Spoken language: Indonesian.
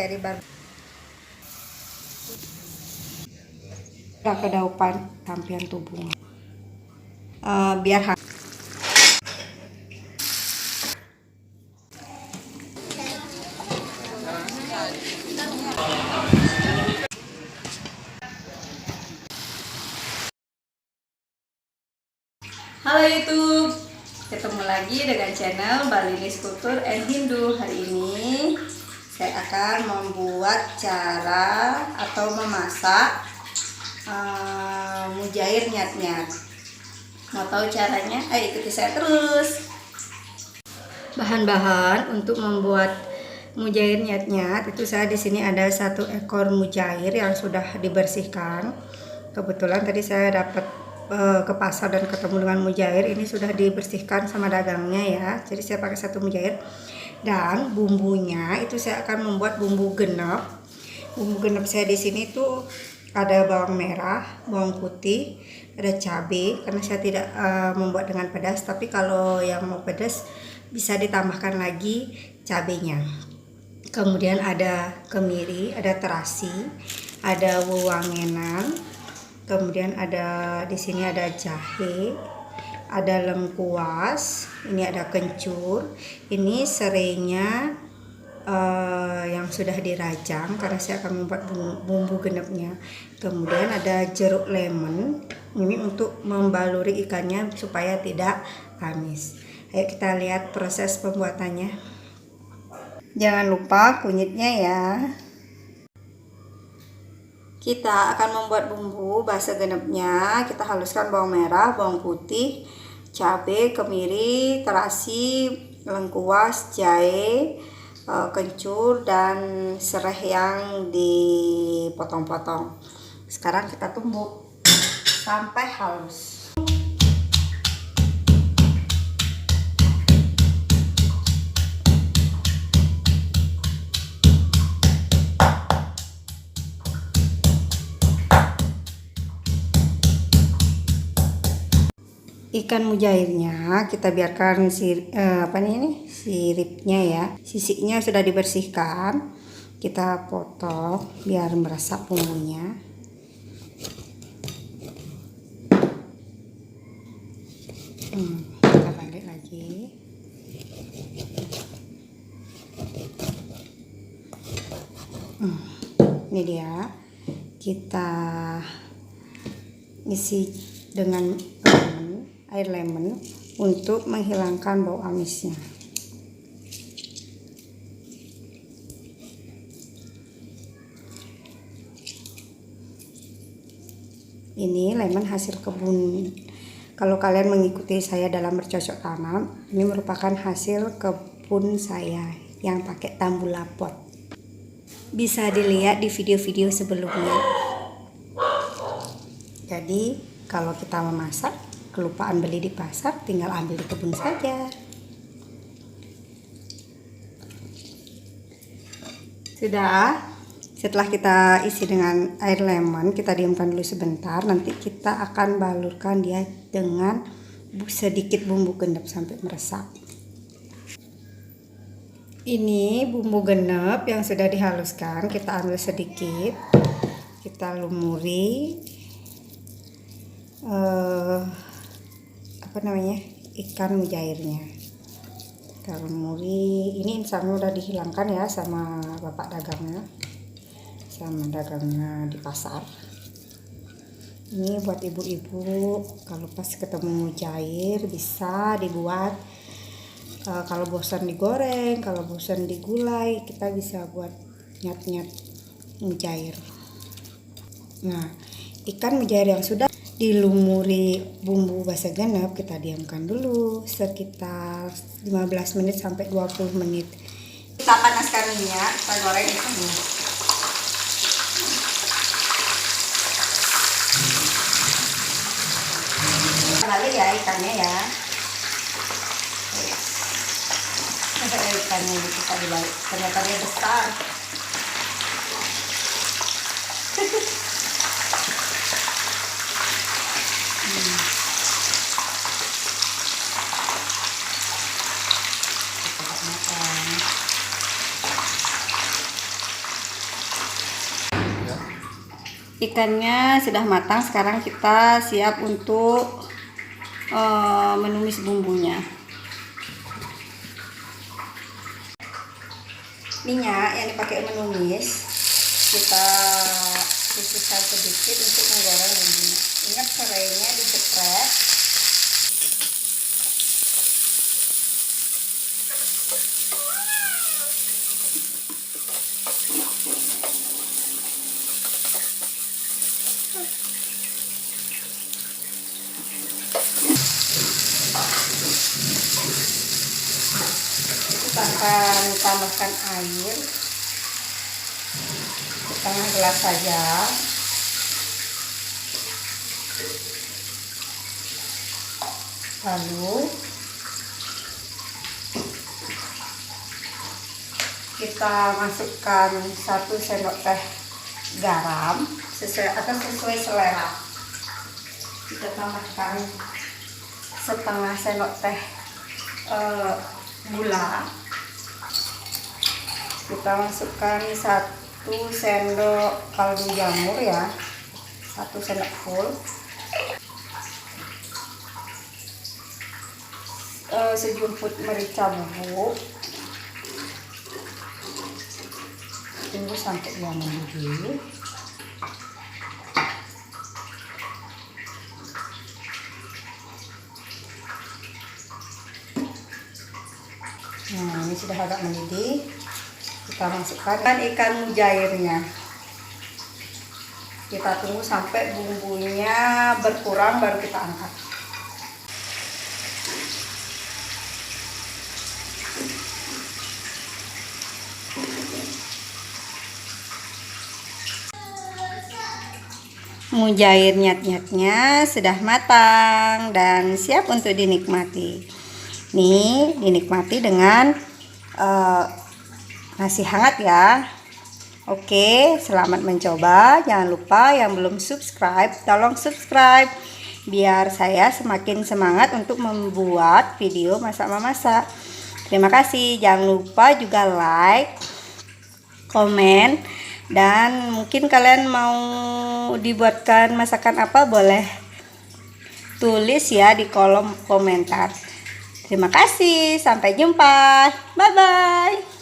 seri baru kedaupan tampian tubuh biar Halo YouTube, ketemu lagi dengan channel Balinese Culture and Hindu. Hari ini saya akan membuat cara atau memasak mujair nyat-nyat. Mau tahu caranya? Ayo ikuti saya terus. Bahan-bahan untuk membuat mujair nyat-nyat itu saya di sini ada 1 ekor mujair yang sudah dibersihkan. Kebetulan tadi saya dapat ke pasar dan ketemu dengan mujair ini sudah dibersihkan sama dagangnya ya. Jadi saya pakai 1 mujair dan bumbunya itu saya akan membuat bumbu genep. Bumbu genep saya di sini tuh ada bawang merah, bawang putih, ada cabai karena saya tidak membuat dengan pedas, tapi kalau yang mau pedas bisa ditambahkan lagi cabenya. Kemudian ada kemiri, ada terasi, ada wewangenan. Kemudian ada di sini ada jahe, ada lengkuas, ini ada kencur, ini serainya yang sudah dirajang karena saya akan membuat bumbu genepnya. Kemudian ada jeruk lemon, ini untuk membaluri ikannya supaya tidak amis. Ayo kita lihat proses pembuatannya. Jangan lupa kunyitnya ya. Kita akan membuat bumbu basa genepnya. Kita haluskan bawang merah, bawang putih, cabai, kemiri, terasi, lengkuas, jahe, kencur, dan serai yang dipotong-potong. Sekarang kita tumbuk sampai halus. Ikan mujairnya kita biarkan siripnya ya, sisiknya sudah dibersihkan, kita potong biar meresap bumbunya. Kita balik lagi. Ini dia, kita isi dengan air lemon untuk menghilangkan bau amisnya. Ini lemon hasil kebun. Kalau kalian mengikuti saya dalam bercocok tanam, ini merupakan hasil kebun saya yang pakai tambulapot. Bisa dilihat di video-video sebelumnya. Jadi kalau kita memasak kelupaan beli di pasar, tinggal ambil di kebun saja. Sudah, setelah kita isi dengan air lemon, kita diamkan dulu sebentar. Nanti kita akan balurkan dia dengan sedikit bumbu genep sampai meresap. Ini bumbu genep yang sudah dihaluskan, kita ambil sedikit, kita lumuri ikan mujairnya. Kita lumuri. Ini insangnya udah dihilangkan ya sama bapak dagangnya, sama dagangnya di pasar. Ini buat ibu-ibu kalau pas ketemu mujair bisa dibuat. Kalau bosan digoreng, kalau bosan digulai, kita bisa buat nyat-nyat mujair. Nah, ikan mujair yang sudah dilumuri bumbu basa genep kita diamkan dulu sekitar 15 menit sampai 20 menit. Kita panaskan minyak, kita goreng ikannya. Balik ya ikannya ya. Ikannya kita dibalik, ternyata dia besar. Ikannya sudah matang, sekarang kita siap untuk menumis bumbunya. Minyak yang dipakai menumis kita sisihkan sedikit untuk menggoreng bumbunya. Ingat serainya digeprek. Kita akan tambahkan air setengah gelas saja. Lalu kita masukkan 1 sendok teh garam sesuai selera. Kita tambahkan setengah sendok teh gula. Kita masukkan 1 sendok kaldu jamur ya, 1 sendok full. Sejumput merica bubuk. Tunggu sampai dia mendidih. Nah, ini sudah agak mendidih. Kita masukkan ikan mujairnya. Kita tunggu sampai bumbunya berkurang baru kita angkat. Mujair nyat-nyatnya sudah matang dan siap untuk dinikmati. Nih, dinikmati dengan nasi hangat ya. Oke, selamat mencoba. Jangan lupa yang belum subscribe, tolong subscribe biar saya semakin semangat untuk membuat video masak-memasak. Terima kasih. Jangan lupa juga like, komen, dan mungkin kalian mau dibuatkan masakan apa, boleh tulis ya di kolom komentar. Terima kasih, sampai jumpa, bye bye.